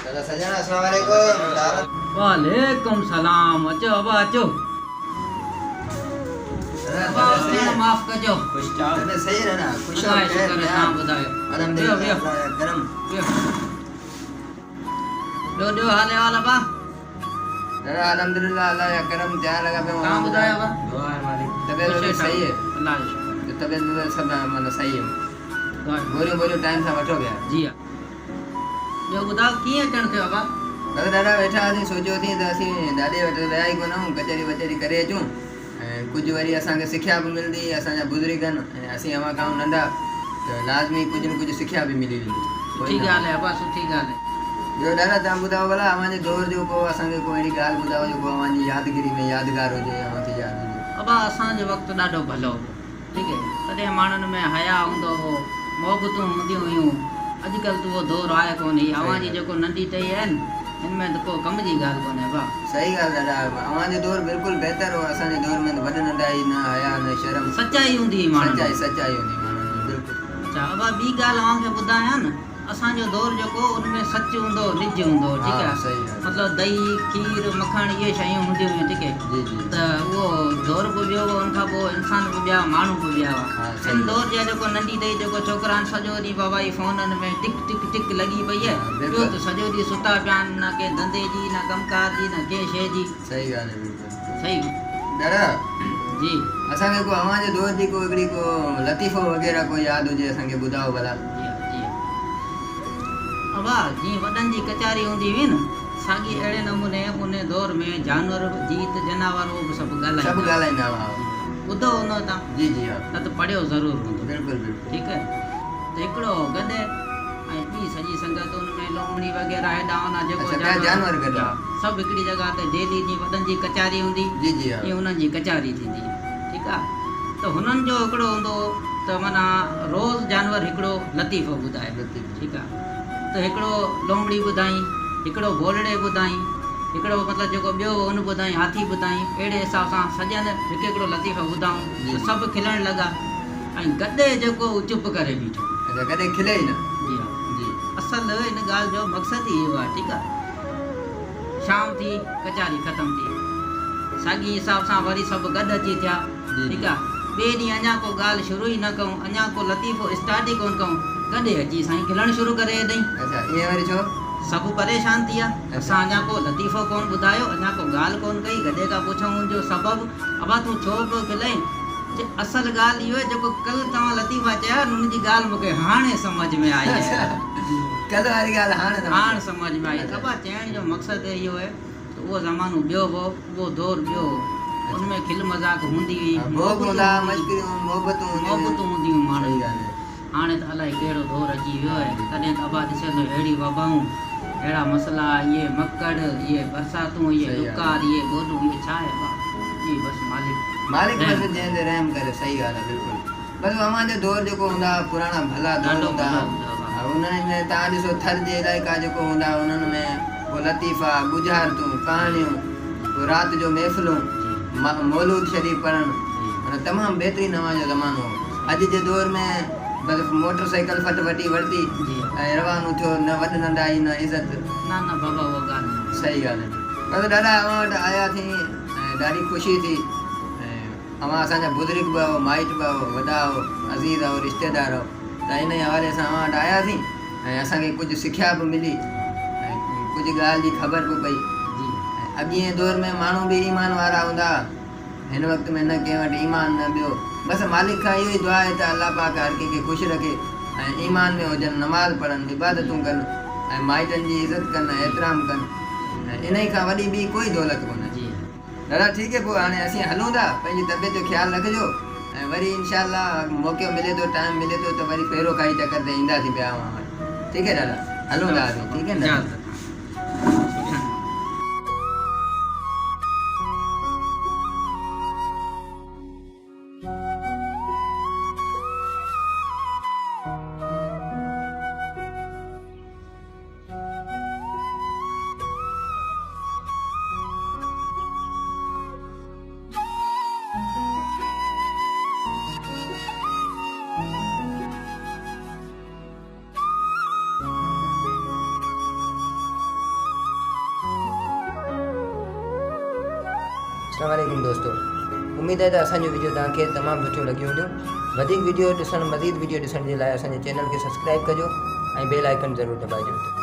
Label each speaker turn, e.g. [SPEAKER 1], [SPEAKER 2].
[SPEAKER 1] दादा सजना अस्सलाम वालेकुम।
[SPEAKER 2] वालेकुम सलाम। अचो अबा अचो। अबा माफ कजो।
[SPEAKER 1] खुश चाल दादा सही है ना? खुश हो
[SPEAKER 2] अल्लाह शुक्र है। तव्हां ॿुधायो?
[SPEAKER 1] अल्हम्दुलिल्लाह करम।
[SPEAKER 2] ॿियो हाल अहिवाल अबा?
[SPEAKER 1] दादा अल्हम्दुलिल्लाह अल्लाह जा करम क्या लगा पे
[SPEAKER 2] तव्हां ॿुधायो अबा?
[SPEAKER 1] दुआ है मालिक। तबीयत भी सही है।
[SPEAKER 2] अल्लाह जो शुक्र।
[SPEAKER 1] तबीयत भी सब माना सही है।
[SPEAKER 2] दुआ
[SPEAKER 1] गोरियों टाइम सां वठो पिया।
[SPEAKER 2] जी हा। ॿियो ॿुधायो कीअं अचणु थियो अबा?
[SPEAKER 1] दादा वेठा हुआसीं सोचियो थी त असीं ॾाॾे वटि रहिया ई कोन आहियूं, कचहरी वचहरी करे अचूं ऐं कुझु वरी असांखे सिखिया बि मिलंदी, असांजा बुज़ुर्ग आहिनि ऐं असीं अव्हां खां नंढा त लाज़मी कुझु न कुझु सिखिया बि मिली वेंदी।
[SPEAKER 2] सुठी ॻाल्हि आहे अबा, सुठी ॻाल्हि आहे।
[SPEAKER 1] ॿियो दादा तव्हां ॿुधायो भला अव्हांजे दौर जो को असांखे को अहिड़ी ॻाल्हि ॿुधायो जेको अव्हांजी यादगिरी में यादगार हुजे, अव्हांखे यादि हुजे।
[SPEAKER 2] अबा असांजो वक़्तु ॾाढो भलो हो, ठीकु आहे। तॾहिं माण्हुनि में हया हूंदो हो, मोहबतूं हूंदियूं हुयूं। अॼुकल्ह त उहो दौर आहे कोन। ही अव्हांजी जेको नंढी टही आहिनि हिन में त को कम जी ॻाल्हि कोन्हे अबा।
[SPEAKER 1] सही ॻाल्हि दादा, अव्हांजो दौर बिल्कुलु बहितर हो। असांजे दौर में वॾ नंढा ई न हया न शर्म,
[SPEAKER 2] सचाई हूंदी हुई माण्हुनि में।
[SPEAKER 1] सचाई हूंदी माण्हुनि में बिल्कुलु।
[SPEAKER 2] अच्छा अबा ॿी ॻाल्हि अव्हांखे ॿुधायां न, असांजो दौर जेको उनमें सच हूंदो, निज हूंदो, ठीकु आहे।
[SPEAKER 1] सही आहे।
[SPEAKER 2] मतिलबु दही खीर मखण इहे शयूं हूंदियूं हुयूं, ठीकु आहे।
[SPEAKER 1] जी जी
[SPEAKER 2] त उहो दौर बि ॿियो हो, उनखां पोइ इंसान बि ॿिया माण्हू बि ॿिया हुआ। इन दौर जा जेको नंढी टही जेको छोकिरा आहिनि सॼो ॾींहुं बाबा जी फ़ोननि में टिक टिक टिक लॻी पई आहे। ॿियो त सॼो ॾींहुं सुता पिया आहिनि, न कंहिं धंधे जी न कमकार जी न कंहिं शइ जी।
[SPEAKER 1] सही ॻाल्हि आहे बिल्कुलु
[SPEAKER 2] सही
[SPEAKER 1] दादा।
[SPEAKER 2] जी
[SPEAKER 1] असांखे को अव्हांजे दौर जी को हिकिड़ी को लतीफ़ो वग़ैरह को यादि हुजे असांखे ॿुधायो भला।
[SPEAKER 2] जी अबा जीअं वॾनि जी कचहरी हूंदी हुई न, साॻी अहिड़े नमूने उन दौर में जानवर जीत जनावर उहो बि सभु
[SPEAKER 1] ॻाल्हाईंदा हुआ।
[SPEAKER 2] ॿुधो हूंदो तव्हां?
[SPEAKER 1] जी जी हा।
[SPEAKER 2] न त पढ़ियो ज़रूरु हूंदो।
[SPEAKER 1] बिल्कुलु बिल्कुलु
[SPEAKER 2] ठीकु आहे। त हिकिड़ो गॾु ऐं ॿी सॼी संगत उन में लोमड़ी वग़ैरह हेॾा होॾा जेको
[SPEAKER 1] जानवर गॾु
[SPEAKER 2] सभु हिकिड़ी जॻह ते डेली जी वॾनि जी कचहरी हूंदी।
[SPEAKER 1] जी जी हा।
[SPEAKER 2] ईअं उन्हनि जी कचहरी थींदी, ठीकु आहे। त हुननि जो हिकिड़ो हूंदो त माना रोज़ जानवर हिकिड़ो लतीफ़ो ॿुधाए, ठीकु आहे। त हिकिड़ो लोमड़ी ॿुधाई, हिकिड़ो घोड़े ॿुधाई, हिकिड़ो मतिलबु जेको ॿियो उन ॿुधाई हाथी ॿुधाई। अहिड़े हिसाब सां सॼनि हिकु हिकिड़ो लतीफ़ो ॿुधाऊं त सभु खिलण लॻा ऐं गॾे जेको चुप करे बीठो।
[SPEAKER 1] अच्छा कॾहिं खिले ई न।
[SPEAKER 2] जी हा
[SPEAKER 1] जी।
[SPEAKER 2] असल हिन ॻाल्हि जो मक़सदु ई इहो आहे, ठीकु आहे। शाम थी कचहरी ख़तमु थी, साॻी हिसाब सां वरी सभु गॾु अची थिया, ठीकु आहे। ॿिए ॾींहुं अञा को ॻाल्हि शुरू ई न कयूं, अञा को लतीफ़ो स्टार्ट ई कोन कयूं, गॾे अची साईं खिलणु शुरू करे ॾेई।
[SPEAKER 1] अच्छा ईअं वरी छो?
[SPEAKER 2] सभु परेशान थी विया। असां अञा को लतीफ़ो कोन ॿुधायो, अञा को ॻाल्हि कोन कई, गॾे खां पुछूं हुनजो सबबु। अबा तूं छो पियो खिलई? असल ॻाल्हि इहो आहे जेको कल्ह तव्हां लतीफ़ा चया हुनजी ॻाल्हि मूंखे हाणे सम्झ में आई आहे।
[SPEAKER 1] कल्ह वारी ॻाल्हि
[SPEAKER 2] हाणे सम्झ में आई। अबा चइण जो मक़सदु इहो आहे त उहो ज़मानो ॿियो हो, उहो दौर ॿियो हो। उनमें खिल मज़ाक हूंदी हुई, मोहबतूं हूंदियूं माण्हुनि। हाणे त अलाए कहिड़ो दौर अची वियो आहे। तॾहिं त अबा ॾिसंदो अहिड़ी वबाऊं, अहिड़ा मसला, इहे मकड़, इहे बरसातूं, इहे ॾुकार, इहे ॿोॾूं, इहे छा आहे अबा? जी बसि मालिक
[SPEAKER 1] बसि जंहिं ते रहम करे। सही ॻाल्हि आहे बिल्कुलु। बसि अव्हांजो दौर जेको हूंदा पुराणा भला दौर हूंदा, उन्हनि में तव्हां ॾिसो थर जे इलाइक़ा जेको हूंदा उन्हनि में पोइ लतीफ़ा गुज़ारतूं कहाणियूं, पोइ राति जो महफ़िलूं, मौलूद शरीफ़ पढ़णु, माना तमामु बहितरीनु अव्हांजो ज़मानो हो। अॼु जे दौर में बसि मोटर साइकिल फटफटी वरिती ऐं रवानो थियो, न वॾ नंढा ई न इज़त।
[SPEAKER 2] न बाबा उहा ॻाल्हि
[SPEAKER 1] सही ॻाल्हि आहे। बसि ॾाढा अव्हां वटि आयासीं ऐं ॾाढी ख़ुशी थी। ऐं अव्हां असांजा बुज़ुर्ग बि आहियो, माइट बि आहियो, वॾा हो, अज़ीज़ आहियो, रिश्तेदार आहियो। त इन जे हवाले सां अव्हां वटि आयासीं ऐं असांखे कुझु सिखिया बि मिली ऐं कुझु ॻाल्हि जी ख़बर बि पई। अॻे दौर में माण्हू बि ईमान वारा हूंदा, हिन वक़्त में न कंहिं वटि ईमान न ॿियो। बसि मालिक खां इहो ई दुआ आहे त अलाह पाक हर कंहिंखे ख़ुशि रखे ऐं ईमान में हुजनि, नमाज़ पढ़नि, इबादतूं कनि ऐं माइटनि जी इज़त कनि, एतिराम कनि। ऐं इन ई खां वॾी ॿी कोई दौलत कोन्हे। दादा ठीकु आहे, पोइ हाणे असीं हलूं था। पंहिंजी तबियत जो ख़्यालु रखिजो ऐं वरी इंशाअल्लाह मौक़ो मिले थो, टाइम मिले थो त वरी फेरो खाई चकर ते ईंदासीं पिया अव्हां वटि। ठीकु आहे दादा, हलूं था असीं, ठीकु आहे न? अस्सलाम वालेकुम दोस्तों, उम्मीद है त असांजो वीडियो तव्हांखे तमामु सुठियूं लॻियूं हूंदियूं। वधीक वीडियो ॾिसण, मज़ीद वीडियो ॾिसण जे लाइ असांजे चैनल खे सब्सक्राइब कजो ऐं बेल आइकन ज़रूरु दॿाइजो।